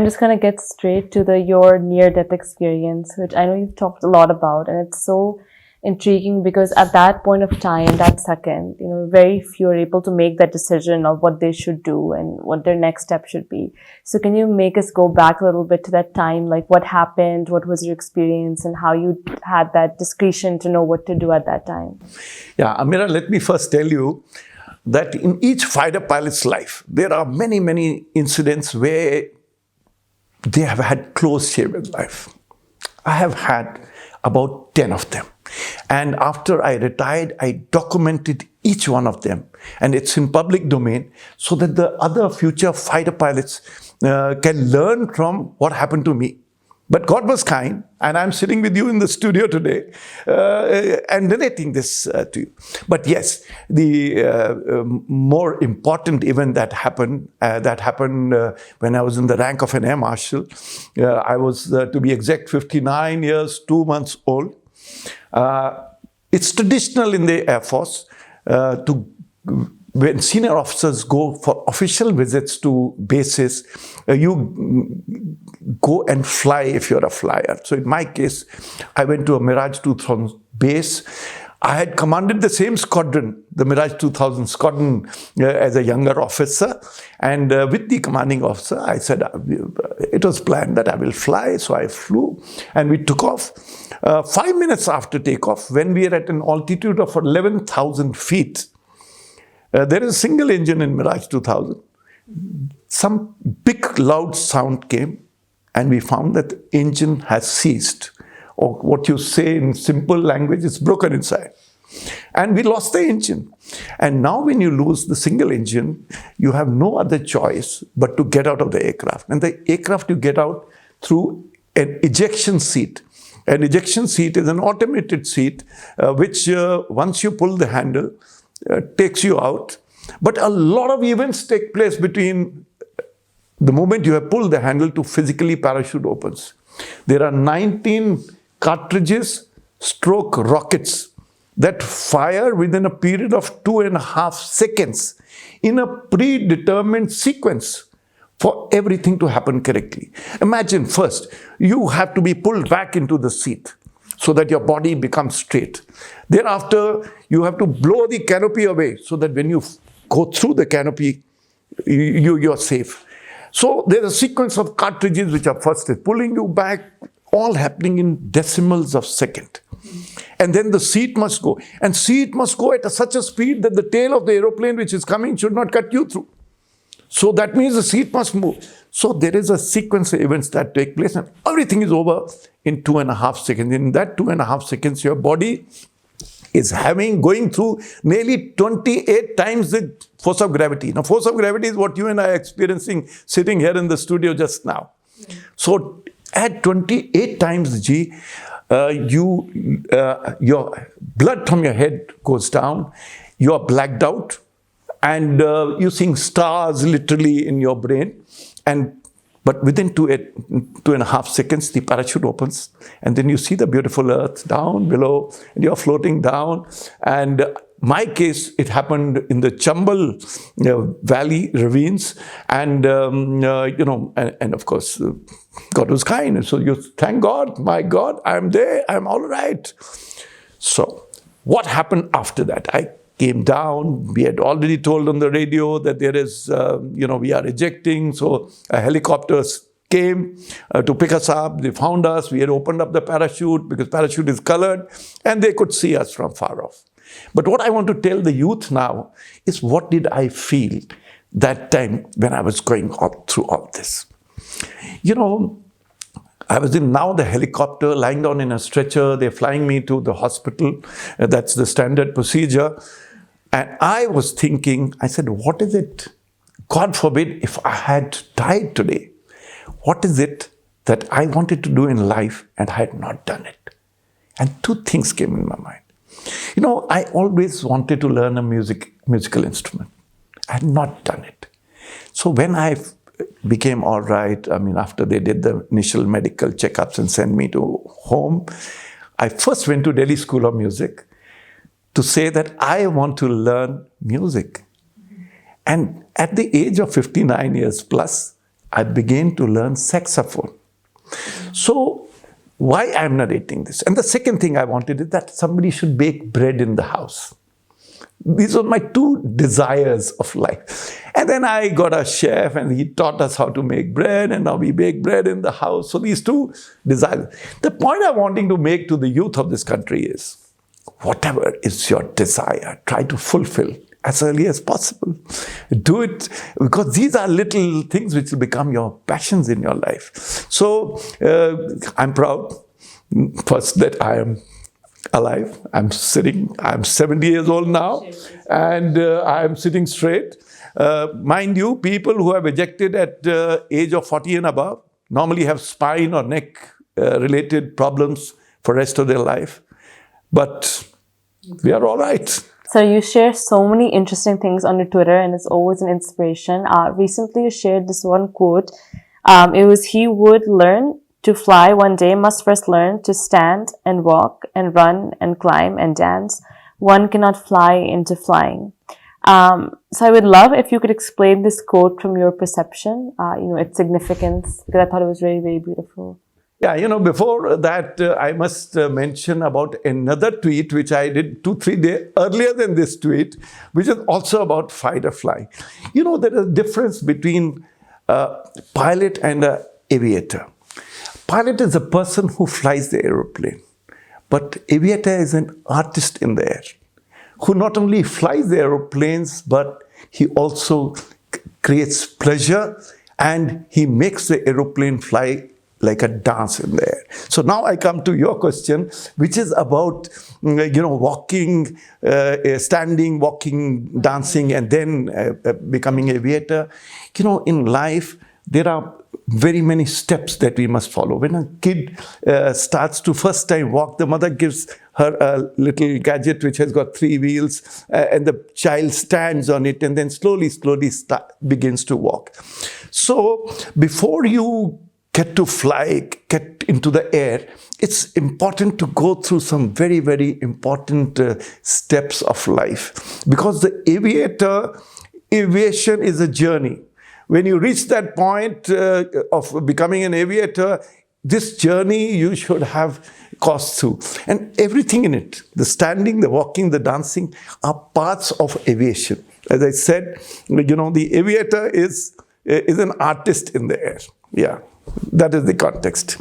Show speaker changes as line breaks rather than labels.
I'm just gonna get straight to your near-death experience, which I know you've talked a lot about, and it's so intriguing because at that point of time, that second, very few are able to make that decision of what they should do and what their next step should be. So can you make us go back a little bit to that time, like what happened, what was your experience, and how you had that discretion to know what to do at that time?
Yeah, Amira, let me first tell you that in each fighter pilot's life, there are many, many incidents where they have had close share with life. I have had about 10 of them. And after I retired, I documented each one of them. And it's in public domain so that the other future fighter pilots can learn from what happened to me. But God was kind, and I'm sitting with you in the studio today and narrating this to you. But yes, the more important event that happened when I was in the rank of an Air Marshal. I was, to be exact, 59 years, 2 months old. It's traditional in the Air Force when senior officers go for official visits to bases, you go and fly if you're a flyer. So in my case, I went to a Mirage 2000 base. I had commanded the same squadron, the Mirage 2000 squadron, as a younger officer. And with the commanding officer, I said, it was planned that I will fly. So I flew and we took off. 5 minutes after takeoff, when we are at an altitude of 11,000 feet, there is a single engine in Mirage 2000. Some big loud sound came and we found that the engine has ceased. Or what you say in simple language, it's broken inside. And we lost the engine. And now when you lose the single engine, you have no other choice but to get out of the aircraft. And the aircraft you get out through an ejection seat. An ejection seat is an automated seat which once you pull the handle, takes you out. But a lot of events take place between the moment you have pulled the handle to physically parachute opens. There are 19 cartridges stroke rockets that fire within a period of 2.5 seconds in a predetermined sequence for everything to happen correctly. Imagine first, you have to be pulled back into the seat so that your body becomes straight. Thereafter, you have to blow the canopy away so that when you go through the canopy, you're safe. So there's a sequence of cartridges which are first pulling you back, all happening in decimals of second. And then the seat must go. And seat must go at such a speed that the tail of the aeroplane which is coming should not cut you through. So that means the seat must move. So there is a sequence of events that take place and everything is over in 2.5 seconds. In that 2.5 seconds, your body is going through nearly 28 times the force of gravity. Now, force of gravity is what you and I are experiencing sitting here in the studio just now. So at 28 times G, your blood from your head goes down, you are blacked out, and you're seeing stars literally in your brain. But within 2.5 seconds, the parachute opens, and then you see the beautiful earth down below, and you're floating down. And my case, it happened in the Chambal Valley ravines, and and of course, God was kind. And so you thank God, my God, I'm there, I'm all right. So what happened after that? I came down. We had already told on the radio that there is, we are ejecting. So a helicopter came to pick us up. They found us. We had opened up the parachute because parachute is colored and they could see us from far off. But what I want to tell the youth now is what did I feel that time when I was going through all this. I was in now the helicopter, lying down in a stretcher. They're flying me to the hospital. That's the standard procedure. And I was thinking, I said, what is it? God forbid if I had died today. What is it that I wanted to do in life and I had not done it? And two things came in my mind. I always wanted to learn a musical instrument. I had not done it. So when I became all right, after they did the initial medical checkups and sent me to home, I first went to Delhi School of Music to say that I want to learn music. And at the age of 59 years plus, I began to learn saxophone. So, why I'm narrating this? And the second thing I wanted is that somebody should bake bread in the house. These were my two desires of life. And then I got a chef and he taught us how to make bread, and now we bake bread in the house. So these two desires. The point I'm wanting to make to the youth of this country is, whatever is your desire, try to fulfill as early as possible. Do it, because these are little things which will become your passions in your life. So I'm proud, first, that I am alive. I'm 70 years old now, and I'm sitting straight. Mind you, people who have ejected at age of 40 and above normally have spine or neck related problems for the rest of their life. But we are all right.
So you share so many interesting things on your Twitter, and it's always an inspiration. Recently you shared this one quote. It was, "He would learn to fly one day must first learn to stand and walk and run and climb and dance. One cannot fly into flying." So I would love if you could explain this quote from your perception, its significance, because I thought it was very, very beautiful.
Yeah, before that, I must mention about another tweet which I did 2-3 days earlier than this tweet, which is also about fight or fly. There is a difference between a pilot and an aviator. Pilot is a person who flies the aeroplane, but aviator is an artist in the air, who not only flies the aeroplanes, but he also creates pleasure, and he makes the aeroplane fly like a dance in the air. So now I come to your question, which is about, walking, standing, walking, dancing, and then becoming aviator. In life, there are very many steps that we must follow. When a kid starts to first time walk, the mother gives her a little gadget which has got 3 wheels, and the child stands on it and then slowly begins to walk. So before you get to fly, get into the air, it's important to go through some very, very important steps of life. Because the aviation is a journey. When you reach that point of becoming an aviator, this journey you should have crossed through. And everything in it, the standing, the walking, the dancing, are parts of aviation. As I said, the aviator is an artist in the air. Yeah. That is the context.